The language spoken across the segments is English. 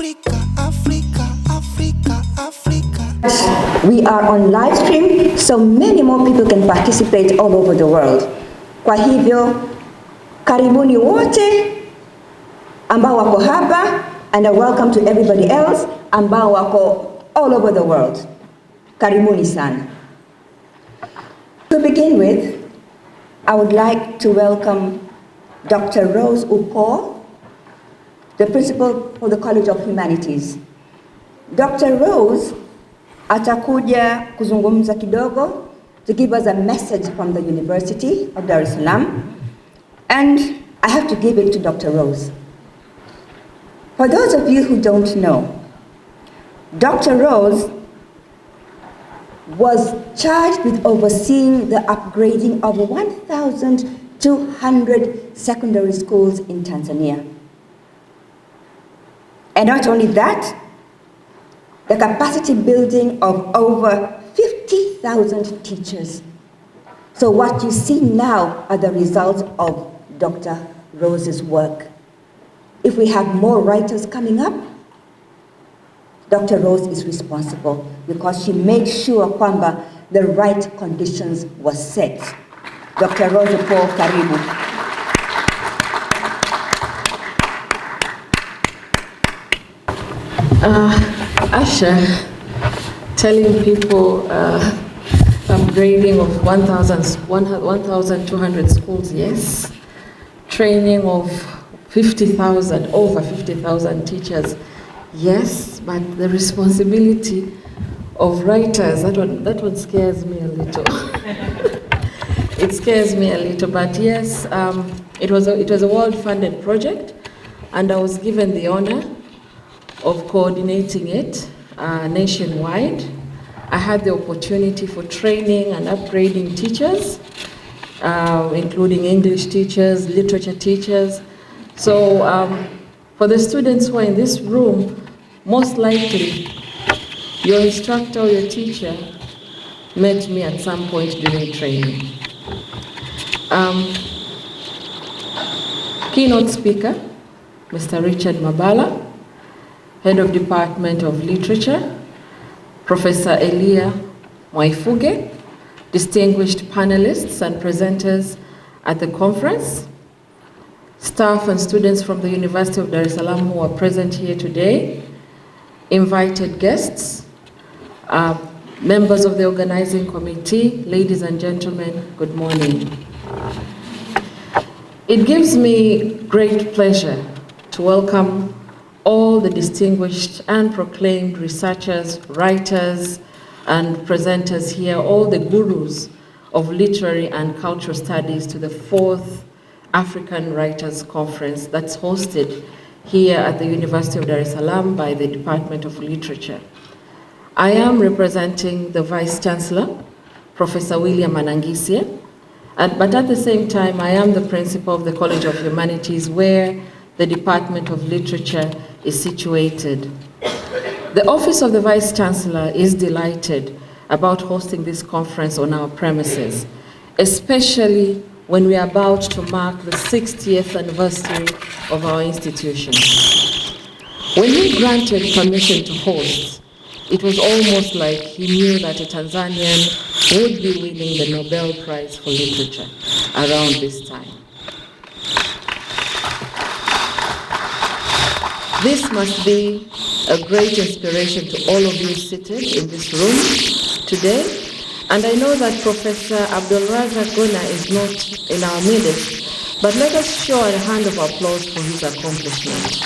We are on live stream, so many more people can participate all over the world. Kwa hivyo, karibuni wote ambao wako hapa, and a welcome to everybody else ambao wako all over the world. Karibuni sana. To begin with, I would like to welcome Dr. Rose Upo, the principal for the College of Humanities. Dr. Rose atakuja kuzungumza kidogo to give us a message from the University of Dar es Salaam, and I have to give it to Dr. Rose. For those of you who don't know, Dr. Rose was charged with overseeing the upgrading of 1,200 secondary schools in Tanzania. And not only that, the capacity building of over 50,000 teachers. So what you see now are the results of Dr. Rose's work. If we have more writers coming up, Dr. Rose is responsible because she made sure kwamba the right conditions were set. Dr. Rose Paul, karibu. Asha, telling people upgrading of 1,200 schools, yes. Training of 50,000, over 50,000 teachers, yes. But the responsibility of writers, that one scares me a little. It scares me a little, but yes, it was a world-funded project, and I was given the honor of coordinating it nationwide. I had the opportunity for training and upgrading teachers, including English teachers, literature teachers. So for the students who are in this room, most likely your instructor or your teacher met me at some point during training. Keynote speaker, Mr. Richard Mabala, Head of Department of Literature, Professor Elia Mwaifuge, distinguished panelists and presenters at the conference, staff and students from the University of Dar es Salaam who are present here today, invited guests, members of the organizing committee, ladies and gentlemen, good morning. It gives me great pleasure to welcome all the distinguished and proclaimed researchers, writers, and presenters here, all the gurus of literary and cultural studies to the 4th African Writers Conference that's hosted here at the University of Dar es Salaam by the Department of Literature. I am representing the Vice Chancellor, Professor William Anangisye, but at the same time, I am the principal of the College of Humanities, where the Department of Literature is situated. The Office of the Vice Chancellor is delighted about hosting this conference on our premises, especially when we are about to mark the 60th anniversary of our institution. When he granted permission to host, it was almost like he knew that a Tanzanian would be winning the Nobel Prize for Literature around this time. This must be a great inspiration to all of you seated in this room today. And I know that Professor Abdulrazak Gona is not in our midst, but let us show a hand of applause for his accomplishment.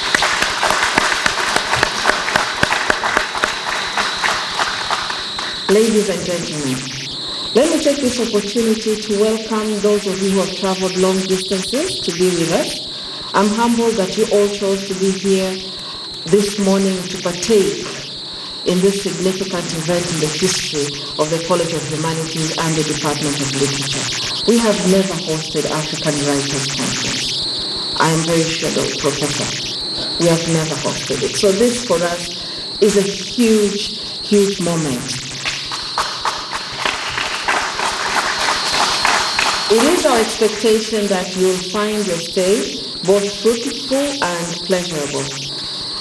Ladies and gentlemen, let me take this opportunity to welcome those of you who have traveled long distances to be with us. I'm humbled that you all chose to be here this morning to partake in this significant event in the history of the College of Humanities and the Department of Literature. We have never hosted African Writers Conference. I am very sure, Professor, we have never hosted it. So this for us is a huge, huge moment. It is our expectation that you will find your stay both fruitful and pleasurable.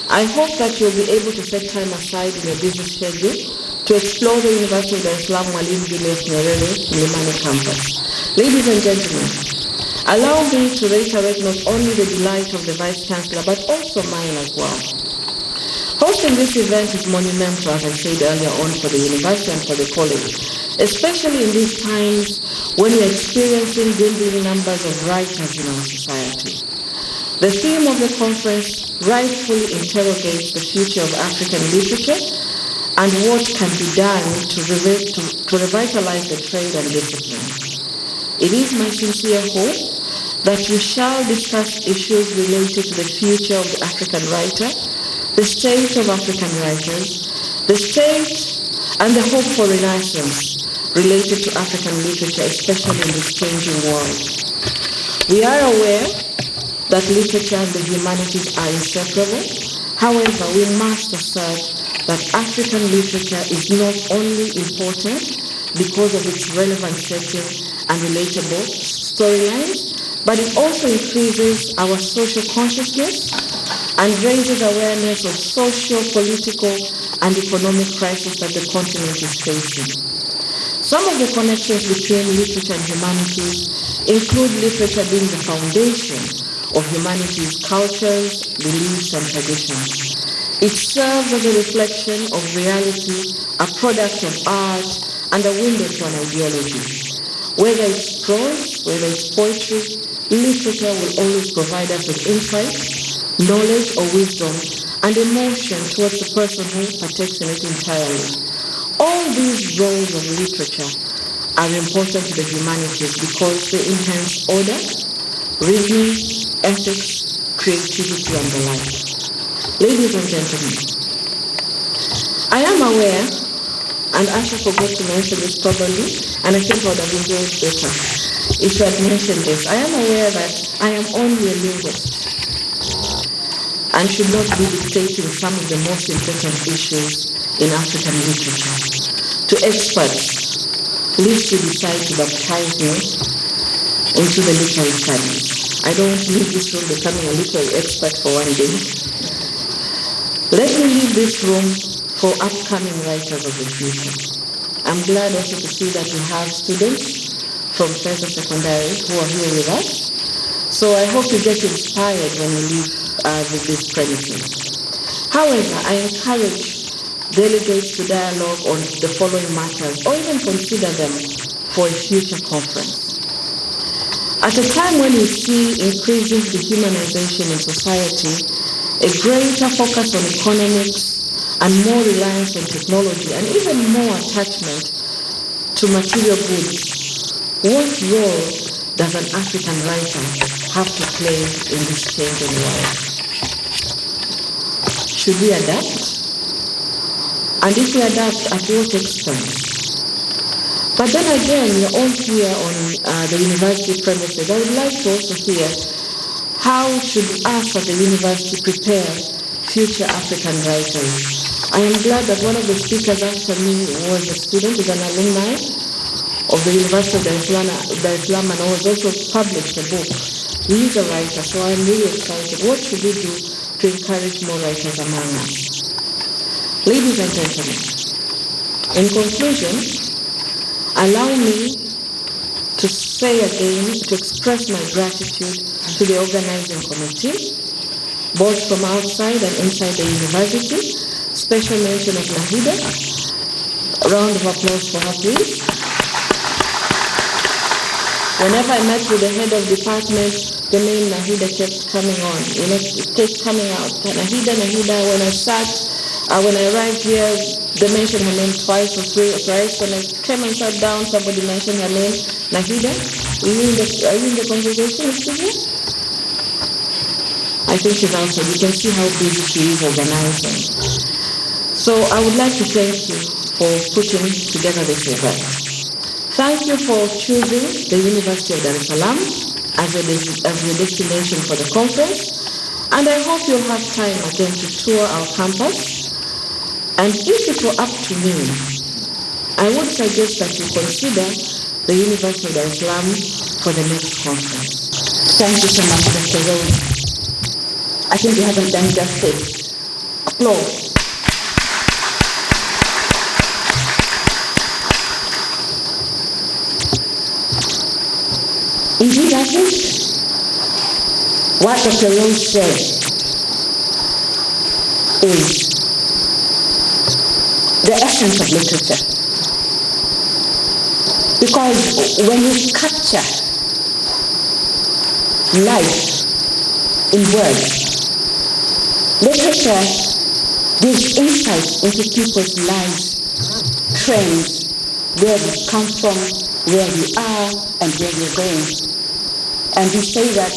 I hope that you'll be able to set time aside in your busy schedule to explore the University of Dar es Salaam Mwalimu Julius Nyerere Mlimani campus. Ladies and gentlemen, allow me to reiterate not only the delight of the Vice Chancellor, but also mine as well. Hosting this event is monumental, as I said earlier on, for the university and for the college, especially in these times when we are experiencing dwindling numbers of writers in our society. The theme of the conference rightfully interrogates the future of African literature and what can be done to revitalize the trade and discipline. It is my sincere hope that we shall discuss issues related to the future of the African writer, the state of African writers, the state and the hope for renaissance related to African literature, especially in this changing world. We are aware that literature and the humanities are inseparable. However, we must assert that African literature is not only important because of its relevant setting and relatable storylines, but it also increases our social consciousness and raises awareness of social, political, and economic crises that the continent is facing. Some of the connections between literature and humanities include literature being the foundation of humanities' cultures, beliefs, and traditions. It serves as a reflection of reality, a product of art, and a window to an ideology. Whether it's prose, whether it's poetry, literature will always provide us with insight, knowledge or wisdom, and emotion towards the person who partakes in it entirely. All these roles of literature are important to the humanities because they enhance order, reasoning, ethics, creativity, and the like. Ladies and gentlemen, I am aware, and Asha forgot to mention this probably, and I think I would have enjoyed better if you had mentioned this. I am aware that I am only a linguist and should not be dictating some of the most important issues in African literature to experts, lest you decide to baptize me into the literary studies. I don't leave this room becoming a literary expert for one day. Let me leave this room for upcoming writers of the future. I'm glad also to see that we have students from Fesa Secondary who are here with us. So I hope you get inspired when you leave this premises. However, I encourage delegates to dialogue on the following matters or even consider them for a future conference. At a time when we see increasing dehumanization in society, a greater focus on economics and more reliance on technology and even more attachment to material goods, what role does an African writer have to play in this changing world? Should we adapt? And if we adapt, at what expense? But then again, we're all here on the university premises. I would like to also hear how should us at the university prepare future African writers. I am glad that one of the speakers after me was a student, is an alumni of the University of Dar es Salaam, and also published a book. He is a writer, so I'm really excited. What should we do to encourage more writers among us? Ladies and gentlemen, in conclusion, allow me to say again, to express my gratitude to the organizing committee, both from outside and inside the university. Special mention of Nahida. A round of applause for her, please. Whenever I met with the head of department, the name Nahida kept coming on. It kept coming out. Nahida, when I arrived here, they mentioned her name twice or thrice. When I came and sat down, somebody mentioned her name. Nahida, are you in the conversation, excuse me? I think she's outside. You can see how busy she is organizing. So I would like to thank you for putting together this event. Thank you for choosing the University of Dar es Salaam as your destination for the conference. And I hope you'll have time again to tour our campus. And if it were up to me, I would suggest that you consider the University of Dar es Salaam for the next conference. Thank you so much, Dr. Rose. I think you haven't done justice explore. Indeed, I think what Dr. Rose said is the essence of literature. Because when you capture life in words, literature gives insight into people's lives, trends, where we come from, where we are, and where we're going. And we say that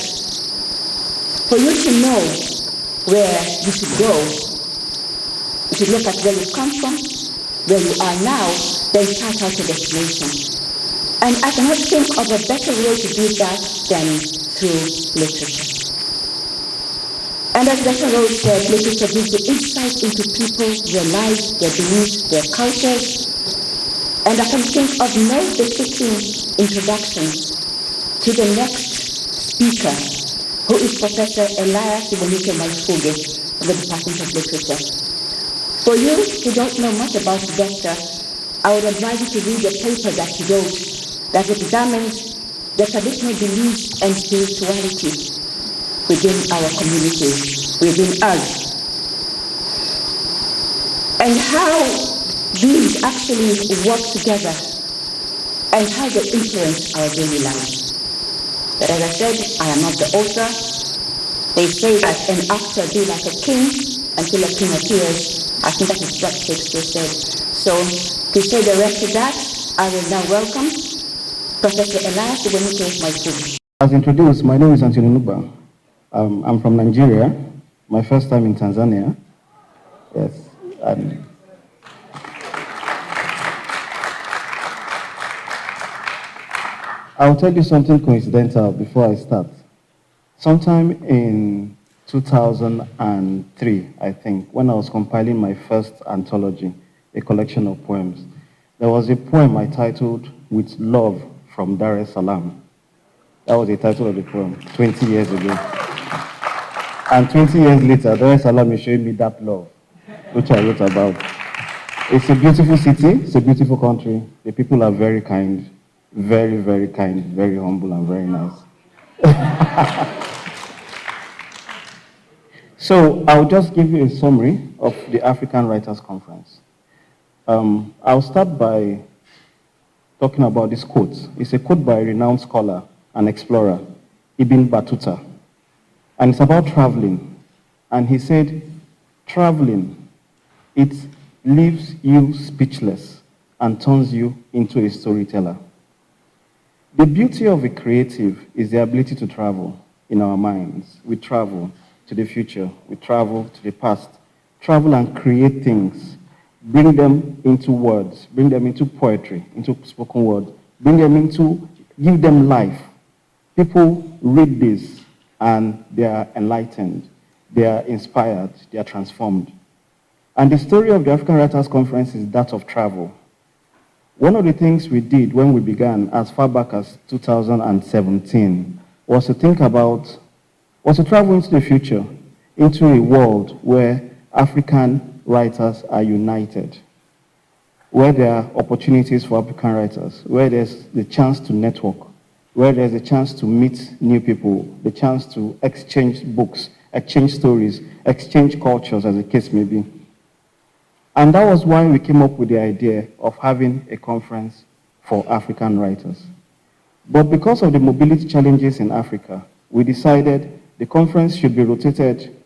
for you to know where you should go, you should look at where you come from, where you are now, then chart out your destination. And I cannot think of a better way to do that than through literature. And as Dr. Rose said, literature gives you insight into people, their lives, their beliefs, their cultures. And I can think of no befitting introduction to the next speaker, who is Professor Elias Maifuge of the Department of Literature. For you who don't know much about the doctor, I would advise you to read the paper that he wrote that examines the traditional beliefs and spirituality within our community, within us, and how these actually work together and how they influence our daily lives. But as I said, I am not the author. They say that an actor be like a king until a king appears. I think that is what Shakespeare said. So to say the rest of that, I will now welcome Professor Elias Maifuge. As introduced, my name is Anthony Nuba. I'm from Nigeria. My first time in Tanzania. Yes. I'll tell you something coincidental before I start. Sometime in 2003, I think, when I was compiling my first anthology, a collection of poems, there was a poem I titled With Love from Dar es Salaam. That was the title of the poem 20 years ago. And 20 years later, Dar es Salaam is showing me that love, which I wrote about. It's a beautiful city, it's a beautiful country. The people are very kind. Very, very kind, very humble, and very nice. So I'll just give you a summary of the African Writers Conference. I'll start by talking about this quote. It's a quote by a renowned scholar and explorer, Ibn Battuta. And it's about traveling. And he said, traveling, it leaves you speechless and turns you into a storyteller. The beauty of a creative is the ability to travel in our minds. We travel to the future. We travel to the past. Travel and create things. Bring them into words. Bring them into poetry, into spoken word. Bring them into, give them life. People read this and they are enlightened. They are inspired. They are transformed. And the story of the African Writers Conference is that of travel. One of the things we did when we began as far back as 2017 was to think about, was to travel into the future, into a world where African writers are united, where there are opportunities for African writers, where there's the chance to network, where there's a chance to meet new people, the chance to exchange books, exchange stories, exchange cultures, as the case may be. And that was why we came up with the idea of having a conference for African writers. But because of the mobility challenges in Africa, we decided the conference should be rotated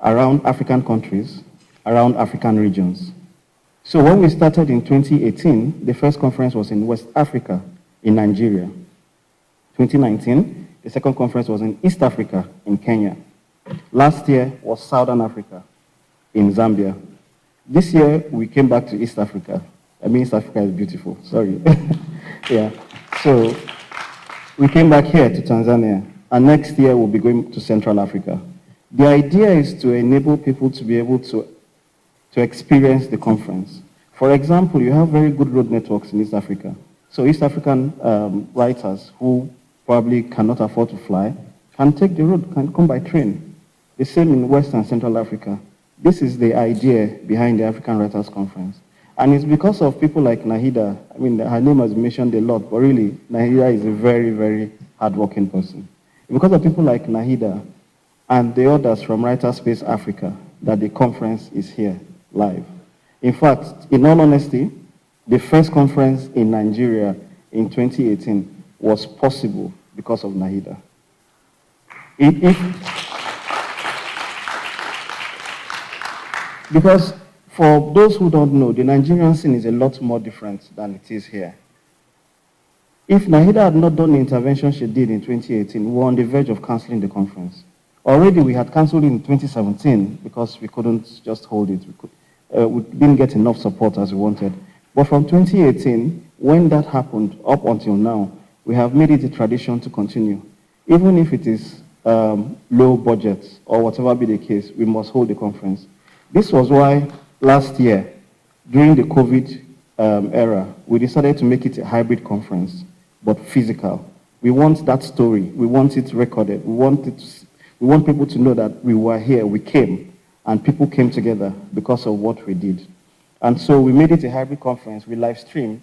around African countries, around African regions. So when we started in 2018, the first conference was in West Africa, in Nigeria. 2019, the second conference was in East Africa, in Kenya. Last year was Southern Africa, in Zambia. This year, we came back to East Africa. I mean, East Africa is beautiful, sorry. Yeah, so we came back here to Tanzania, and next year we'll be going to Central Africa. The idea is to enable people to be able to experience the conference. For example, you have very good road networks in East Africa. So East African writers who probably cannot afford to fly can take the road, can come by train. The same in West and Central Africa. This is the idea behind the African Writers Conference. And it's because of people like Nahida. I mean, her name has been mentioned a lot, but really, Nahida is a very, very hardworking person. Because of people like Nahida and the others from Writer Space Africa that the conference is here live. In fact, in all honesty, the first conference in Nigeria in 2018 was possible because of Nahida. Because for those who don't know, the Nigerian scene is a lot more different than it is here. If Nahida had not done the intervention she did in 2018, we were on the verge of cancelling the conference. Already we had cancelled it in 2017 because we couldn't just hold it. We didn't get enough support as we wanted. But from 2018, when that happened up until now, we have made it a tradition to continue. Even if it is low budget or whatever be the case, we must hold the conference. This was why last year, during the COVID era, we decided to make it a hybrid conference, but physical. We want that story. We want it recorded. We want people to know that we were here, we came, and people came together because of what we did. And so we made it a hybrid conference. We live streamed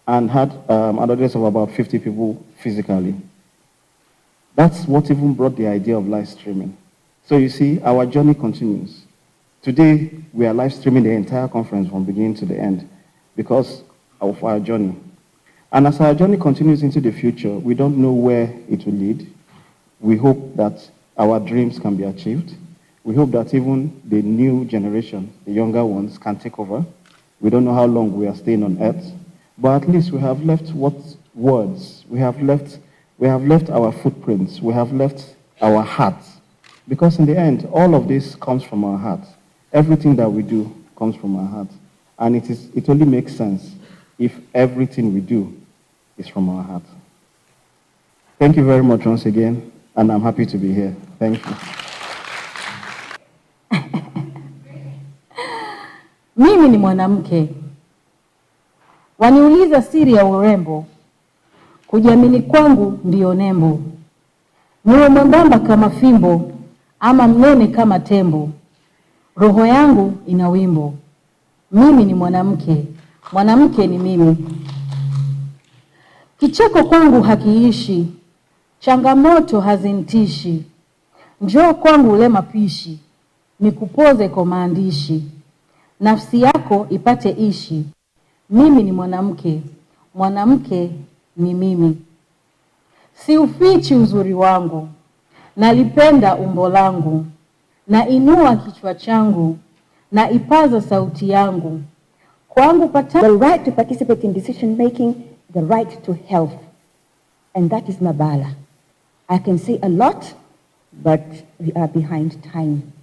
and had an audience of about 50 people physically. That's what even brought the idea of live streaming. So you see, our journey continues. Today, we are live streaming the entire conference from beginning to the end because of our journey. And as our journey continues into the future, we don't know where it will lead. We hope that our dreams can be achieved. We hope that even the new generation, the younger ones, can take over. We don't know how long we are staying on earth, but at least we have left words. We have left our footprints. We have left our hearts. Because in the end, all of this comes from our hearts. Everything that we do comes from our heart. And it only makes sense if everything we do is from our heart. Thank you very much once again, and I'm happy to be here. Thank you. Mimi ni mwanamke. Waniuliza siri ya urembo. Kujiamini kwangu ndio nembo. Niwe mwembamba kama fimbo, ama mnene kama tembo. Roho yangu ina wimbo. Mimi ni mwanamke. Mwanamke ni mimi. Kicheko kwangu hakiishi. Changamoto hazintishi. Njoo kwangu ule mapishi. Nikupoze kwa maandishi. Nafsi yako ipate ishi. Mimi ni mwanamke. Mwanamke ni mimi. Siufichi uzuri wangu. Nalipenda umbo langu. Na inua kichwa changu. Na ipaza sauti yangu. Kwangu The right to participate in decision making, the right to health. And that is Mabala. I can say a lot, but we are behind time.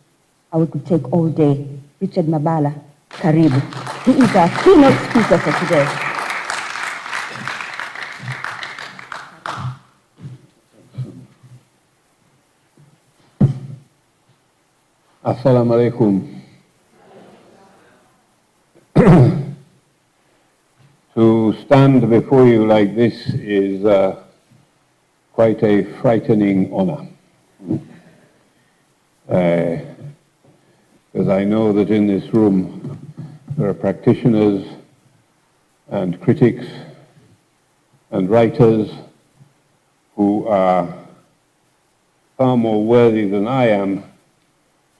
I could take all day. Richard Mabala, karibu. He is our keynote speaker for today. Assalamu alaikum. To stand before you like this is quite a frightening honor. Because I know that in this room there are practitioners and critics and writers who are far more worthy than I am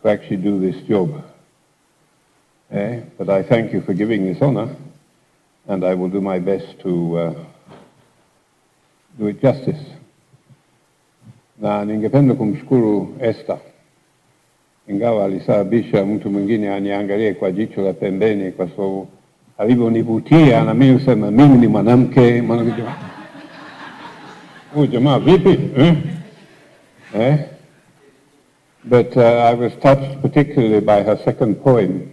to actually do this job. But I thank you for giving this honor, and I will do my best to do it justice. Na ningependa kumshukuru Esther, ingawa alisababisha mtu mwingine aniangalie kwa jicho la pembeni kwa sababu alivyonivutia na mimi usema mimi ni mwanamke. Huyu jamaa vipi? But I was touched particularly by her second poem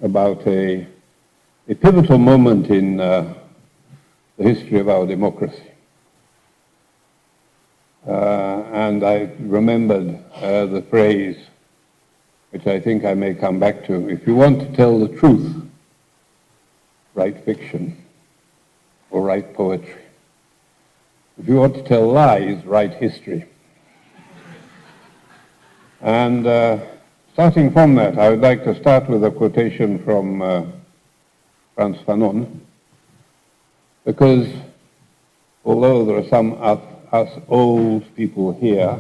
about a pivotal moment in the history of our democracy. And I remembered the phrase, which I think I may come back to: if you want to tell the truth, write fiction or write poetry. If you want to tell lies, write history. And starting from that, I would like to start with a quotation from Frantz Fanon, because although there are some of us old people here,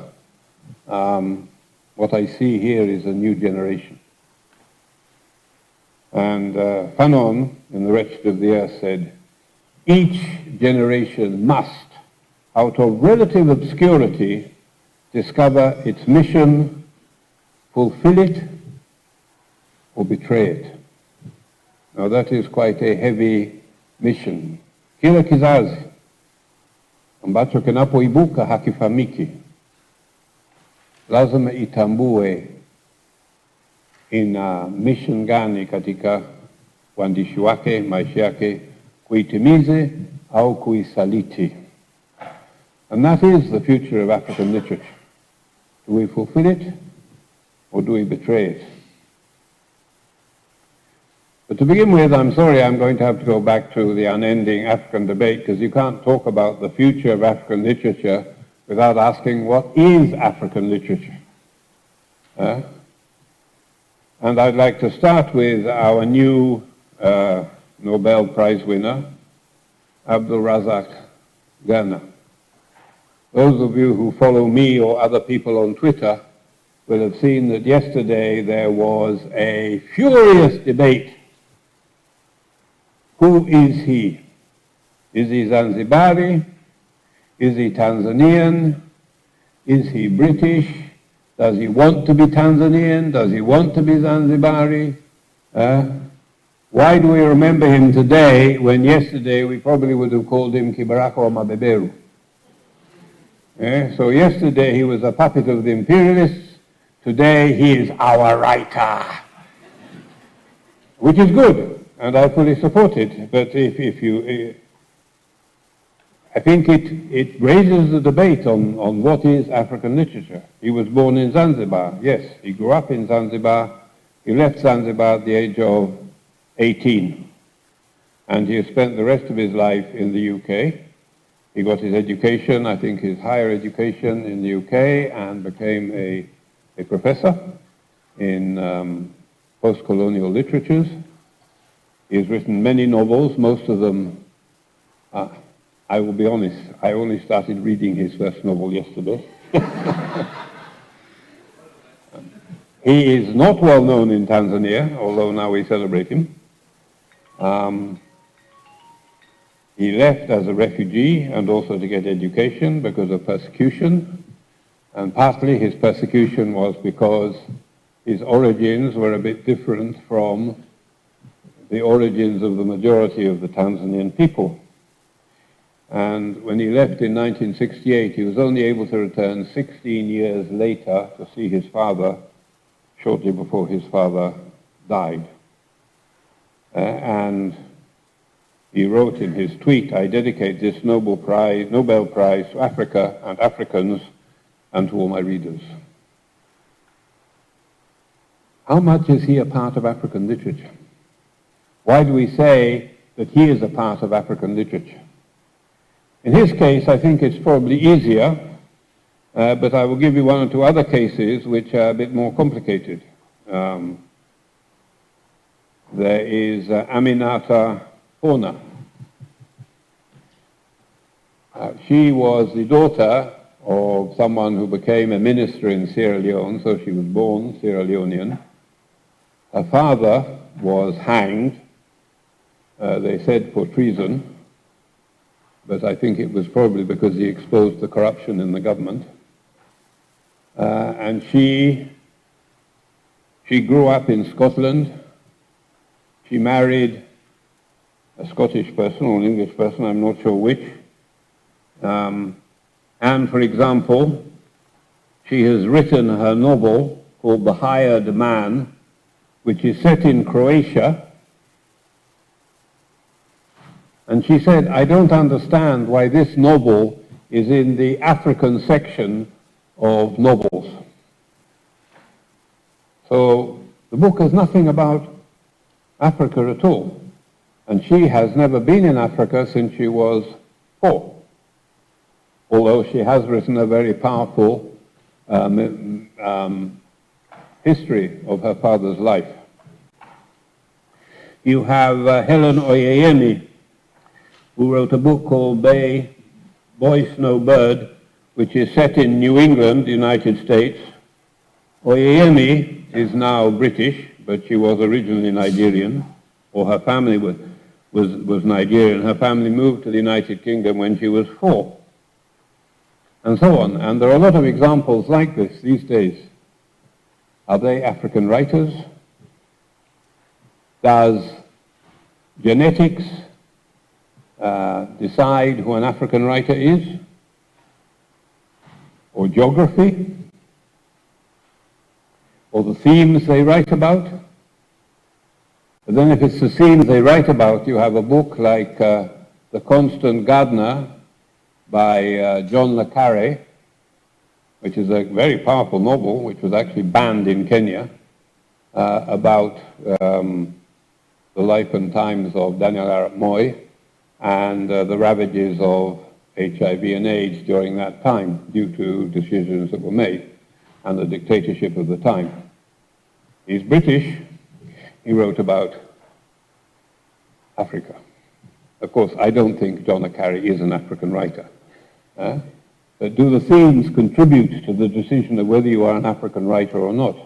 what I see here is a new generation. And Fanon, in The Wretched of the Earth, said, each generation must, out of relative obscurity, discover its mission, fulfill it, or betray it. Now that is quite a heavy mission. Kila kizazi ambacho kinapoibuka hakifahamiki, lazima itambue ina mission gani katika uandishi wake, maisha yake, kuitimize au kuisaliti. And that is the future of African literature. Do we fulfill it or do we betray it? But to begin with, I'm sorry I'm going to have to go back to the unending African debate, because you can't talk about the future of African literature without asking what is African literature. And I'd like to start with our new Nobel Prize winner, Abdul Razak Ghana. Those of you who follow me or other people on Twitter will have seen that yesterday there was a furious debate. Who is he? Is he Zanzibari? Is he Tanzanian? Is he British? Does he want to be Tanzanian? Does he want to be Zanzibari? Why do we remember him today when yesterday we probably would have called him Kibaraka or Mabeberu? So yesterday he was a puppet of the imperialists. Today he is our writer, which is good. And I fully support it, but I think it raises the debate on what is African literature. He was born in Zanzibar, yes. He grew up in Zanzibar. He left Zanzibar at the age of 18. And he has spent the rest of his life in the UK. He got his education, I think his higher education in the UK, and became a professor in post-colonial literatures. He's written many novels, most of them, I will be honest, I only started reading his first novel yesterday. He is not well known in Tanzania, although now we celebrate him. He left as a refugee and also to get education because of persecution. And partly his persecution was because his origins were a bit different from the origins of the majority of the Tanzanian people. And when he left in 1968, he was only able to return 16 years later to see his father, shortly before his father died. And he wrote in his tweet, I dedicate this Nobel Prize to Africa and Africans and to all my readers. How much is he a part of African literature? Why do we say that he is a part of African literature? In his case, I think it's probably easier, but I will give you one or two other cases which are a bit more complicated. There is Aminata Pona. She was the daughter of someone who became a minister in Sierra Leone, so she was born Sierra Leonean. Her father was hanged, they said for treason, but I think it was probably because he exposed the corruption in the government. And she grew up in Scotland. She married a Scottish person or an English person, I'm not sure which. And for example, she has written her novel called The Hired Man, which is set in Croatia. And she said, I don't understand why this novel is in the African section of novels. So the book has nothing about Africa at all. And she has never been in Africa since she was 4. Although she has written a very powerful history of her father's life. You have Helen Oyeyemi, who wrote a book called Boy Snow Bird, which is set in New England, United States. Oyeyemi is now British, but she was originally Nigerian, or her family was Nigerian. Her family moved to the United Kingdom when she was 4, and so on. And there are a lot of examples like this these days. Are they African writers? Does genetics decide who an African writer is? Or geography? Or the themes they write about? But then if it's the themes they write about, you have a book like The Constant Gardener by John le Carré, which is a very powerful novel, which was actually banned in Kenya, about the life and times of Daniel Arap Moi and the ravages of HIV and AIDS during that time due to decisions that were made and the dictatorship of the time. He's British. He wrote about Africa. Of course, I don't think John le Carré is an African writer. But do the themes contribute to the decision of whether you are an African writer or not?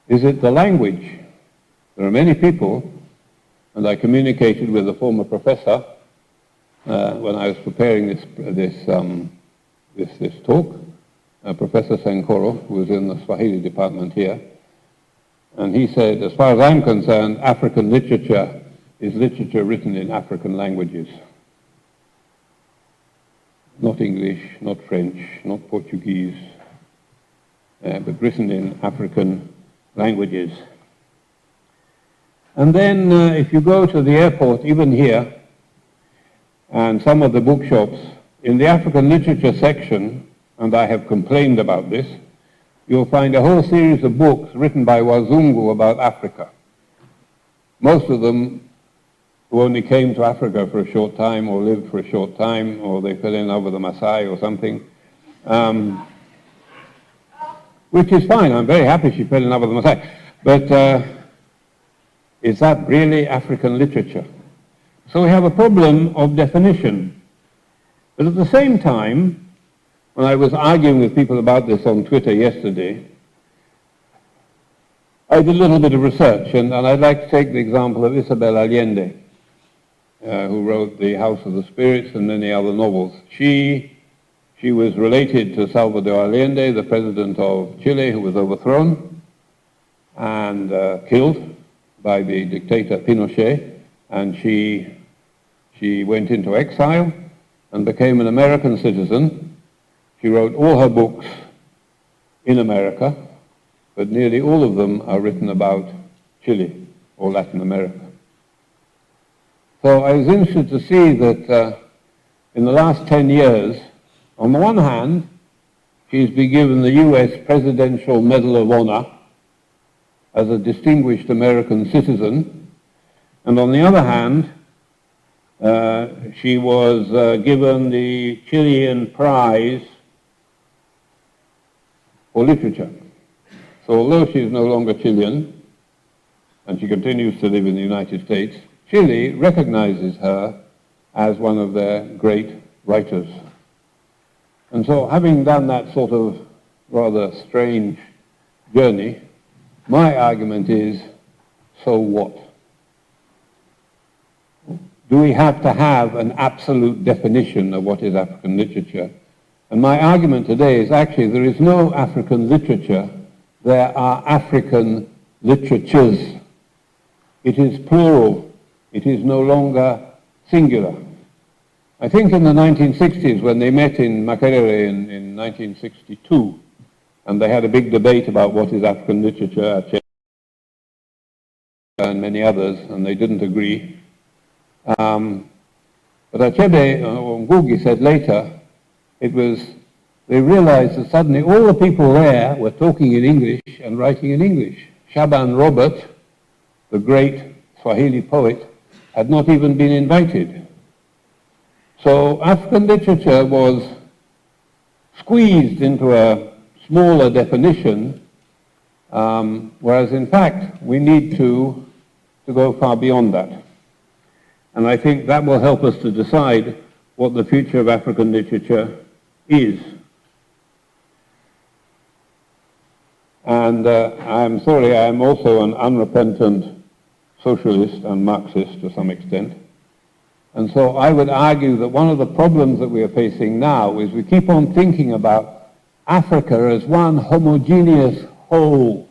Is it the language? There are many people, and I communicated with a former professor when I was preparing this talk, Professor Senkoro, who was in the Swahili department here, and he said, as far as I'm concerned, African literature is literature written in African languages. Not English, not French, not Portuguese, but written in African languages. And then if you go to the airport, even here, and some of the bookshops, in the African literature section, and I have complained about this, you'll find a whole series of books written by Wazungu about Africa. Most of them who only came to Africa for a short time or lived for a short time, or they fell in love with the Maasai or something, which is fine. I'm very happy she fell in love with the Maasai. But is that really African literature? So we have a problem of definition. But at the same time, when I was arguing with people about this on Twitter yesterday, I did a little bit of research, and I'd like to take the example of Isabel Allende, who wrote The House of the Spirits and many other novels. She was related to Salvador Allende, the president of Chile, who was overthrown and killed by the dictator Pinochet, and she went into exile and became an American citizen. She wrote all her books in America, but nearly all of them are written about Chile or Latin America. So I was interested to see that in the last 10 years, on the one hand, she's been given the US Presidential Medal of Honor as a distinguished American citizen, and on the other hand, she was given the Chilean Prize for Literature. So although she is no longer Chilean, and she continues to live in the United States, Chile recognizes her as one of their great writers. And so having done that sort of rather strange journey, my argument is, so what? Do we have to have an absolute definition of what is African literature? And my argument today is actually there is no African literature, there are African literatures. It is plural, it is no longer singular. I think in the 1960s, when they met in Makerere in 1962, and they had a big debate about what is African literature, and many others, and they didn't agree. But Achebe Ngugi said later, they realized that suddenly all the people there were talking in English and writing in English. Shaban Robert, the great Swahili poet, had not even been invited. So African literature was squeezed into a smaller definition Whereas in fact, we need to go far beyond that. And I think that will help us to decide what the future of African literature is. And I'm sorry, I'm also an unrepentant socialist and Marxist to some extent. And so I would argue that one of the problems that we are facing now is we keep on thinking about Africa as one homogeneous whole.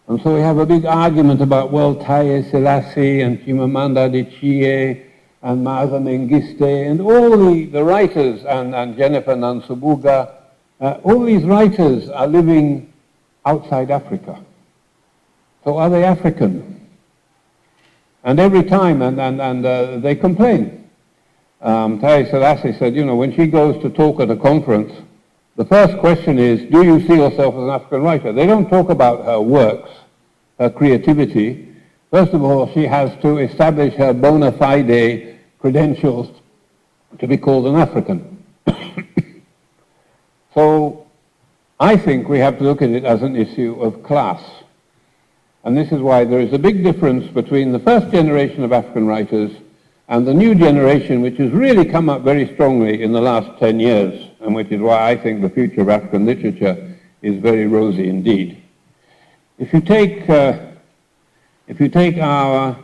And so we have a big argument about, well, Haile Selassie and Chimamanda Adichie and Maaza Mengiste and all the writers, and Jennifer Nansubuga, all these writers are living outside Africa. So are they African? And every time, and they complain. Haile Selassie said, you know, when she goes to talk at a conference, the first question is, do you see yourself as an African writer? They don't talk about her works, her creativity. First of all, she has to establish her bona fide credentials to be called an African. So I think we have to look at it as an issue of class. And this is why there is a big difference between the first generation of African writers and the new generation, which has really come up very strongly in the last 10 years, and which is why I think the future of African literature is very rosy indeed. If you take our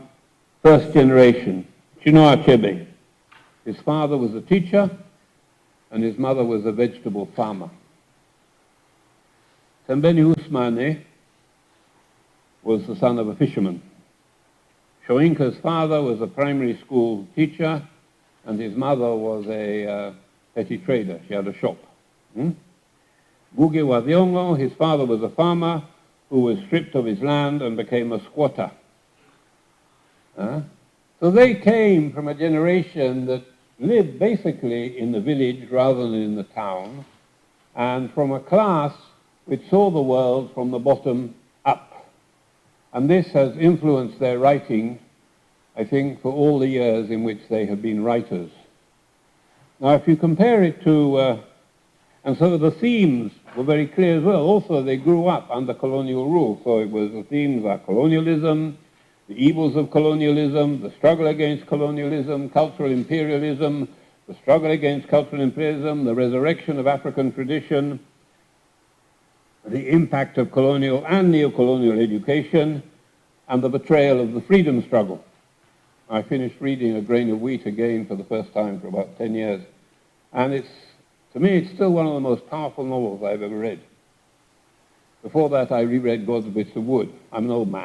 first generation, Chinua Achebe, his father was a teacher and his mother was a vegetable farmer. Sembeni Ousmane was the son of a fisherman. Shoinka's father was a primary school teacher and his mother was a petty trader. She had a shop. Guge wa Thiong'o, his father was a farmer who was stripped of his land and became a squatter. So they came from a generation that lived basically in the village rather than in the town, and from a class which saw the world from the bottom up. And this has influenced their writing, I think, for all the years in which they have been writers. Now, if you compare it to, and so the themes were very clear as well. Also, they grew up under colonial rule, so it was the themes are colonialism, the evils of colonialism, the struggle against colonialism, cultural imperialism, the struggle against cultural imperialism, the resurrection of African tradition, the impact of colonial and neo-colonial education, and the betrayal of the freedom struggle. I finished reading A Grain of Wheat again for the first time for about 10 years, and to me, it's still one of the most powerful novels I've ever read. Before that, I reread God's Bits of Wood. I'm an old man.